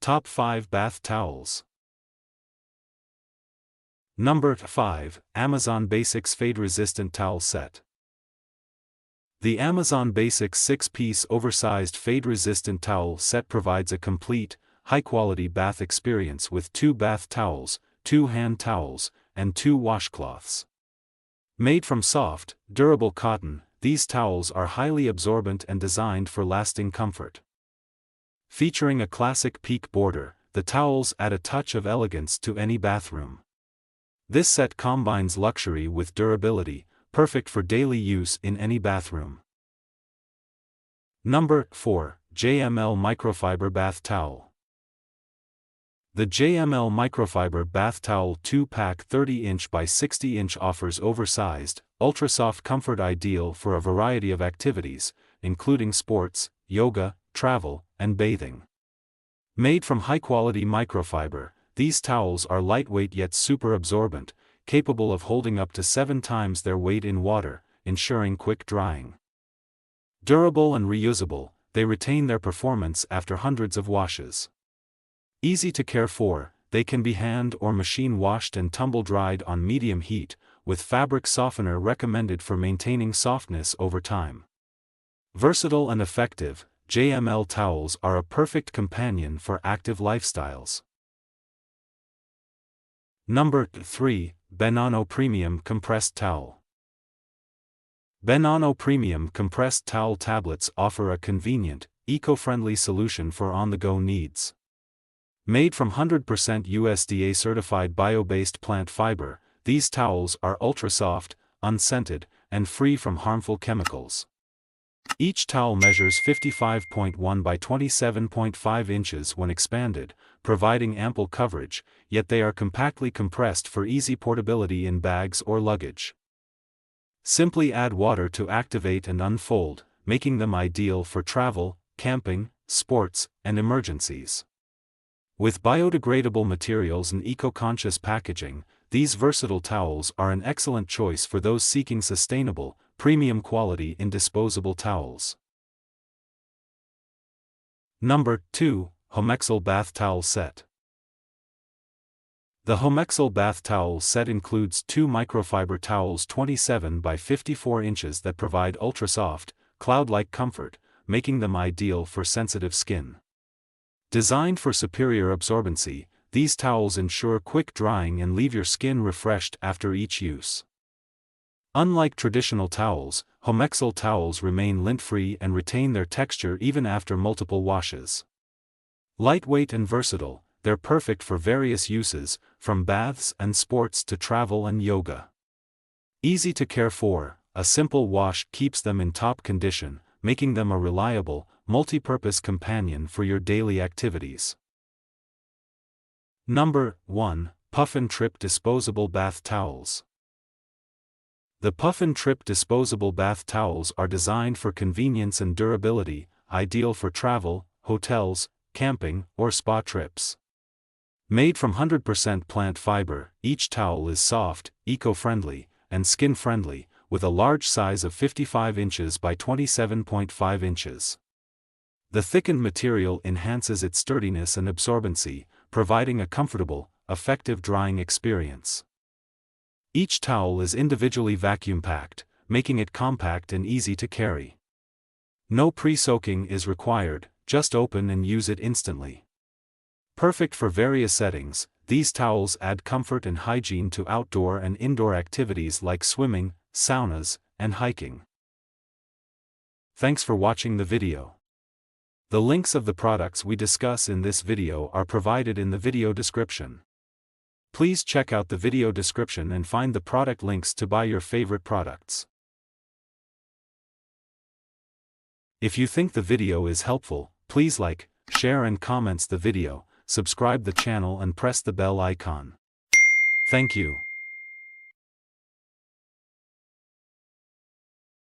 Top 5 Bath Towels. Number 5, Amazon Basics Fade-Resistant Towel Set. The Amazon Basics 6-piece oversized fade-resistant towel set provides a complete, high-quality bath experience with 2 bath towels, 2 hand towels, and 2 washcloths. Made from soft, durable cotton, these towels are highly absorbent and designed for lasting comfort. Featuring a classic peak border, the towels add a touch of elegance to any bathroom. This set combines luxury with durability, perfect for daily use in any bathroom. Number 4, JML Microfiber Bath Towel. The JML Microfiber Bath Towel 2-pack 30-inch by 60-inch offers oversized, ultra-soft comfort ideal for a variety of activities, including sports, yoga, travel, and bathing. Made from high-quality microfiber, these towels are lightweight yet super absorbent, capable of holding up to 7 times their weight in water, ensuring quick drying. Durable and reusable, they retain their performance after hundreds of washes. Easy to care for, they can be hand or machine washed and tumble-dried on medium heat, with fabric softener recommended for maintaining softness over time. Versatile and effective, JML towels are a perfect companion for active lifestyles. Number 3, Benano Premium Compressed Towel. Benano Premium Compressed Towel tablets offer a convenient, eco-friendly solution for on-the-go needs. Made from 100% USDA-certified bio-based plant fiber, these towels are ultra-soft, unscented, and free from harmful chemicals. Each towel measures 55.1 by 27.5 inches when expanded, providing ample coverage, yet they are compactly compressed for easy portability in bags or luggage. Simply add water to activate and unfold, making them ideal for travel, camping, sports, and emergencies. With biodegradable materials and eco-conscious packaging, these versatile towels are an excellent choice for those seeking sustainable, premium quality in disposable towels. Number 2, HOMEXCEL Bath Towel Set. The HOMEXCEL Bath Towel Set includes 2 microfiber towels 27 by 54 inches that provide ultra-soft, cloud-like comfort, making them ideal for sensitive skin. Designed for superior absorbency, these towels ensure quick drying and leave your skin refreshed after each use. Unlike traditional towels, HOMEXCEL towels remain lint-free and retain their texture even after multiple washes. Lightweight and versatile, they're perfect for various uses, from baths and sports to travel and yoga. Easy to care for, a simple wash keeps them in top condition, making them a reliable, multi-purpose companion for your daily activities. Number 1, PUFFIN Trip Disposable Bath Towels. The PUFFIN Trip Disposable Bath Towels are designed for convenience and durability, ideal for travel, hotels, camping, or spa trips. Made from 100% plant fiber, each towel is soft, eco-friendly, and skin-friendly, with a large size of 55 inches by 27.5 inches. The thickened material enhances its sturdiness and absorbency, providing a comfortable, effective drying experience. Each towel is individually vacuum-packed, making it compact and easy to carry. No pre-soaking is required, just open and use it instantly. Perfect for various settings, these towels add comfort and hygiene to outdoor and indoor activities like swimming, saunas, and hiking. Thanks for watching the video. The links of the products we discuss in this video are provided in the video description. Please check out the video description and find the product links to buy your favorite products. If you think the video is helpful, please like, share and comments the video, subscribe the channel and press the bell icon. Thank you.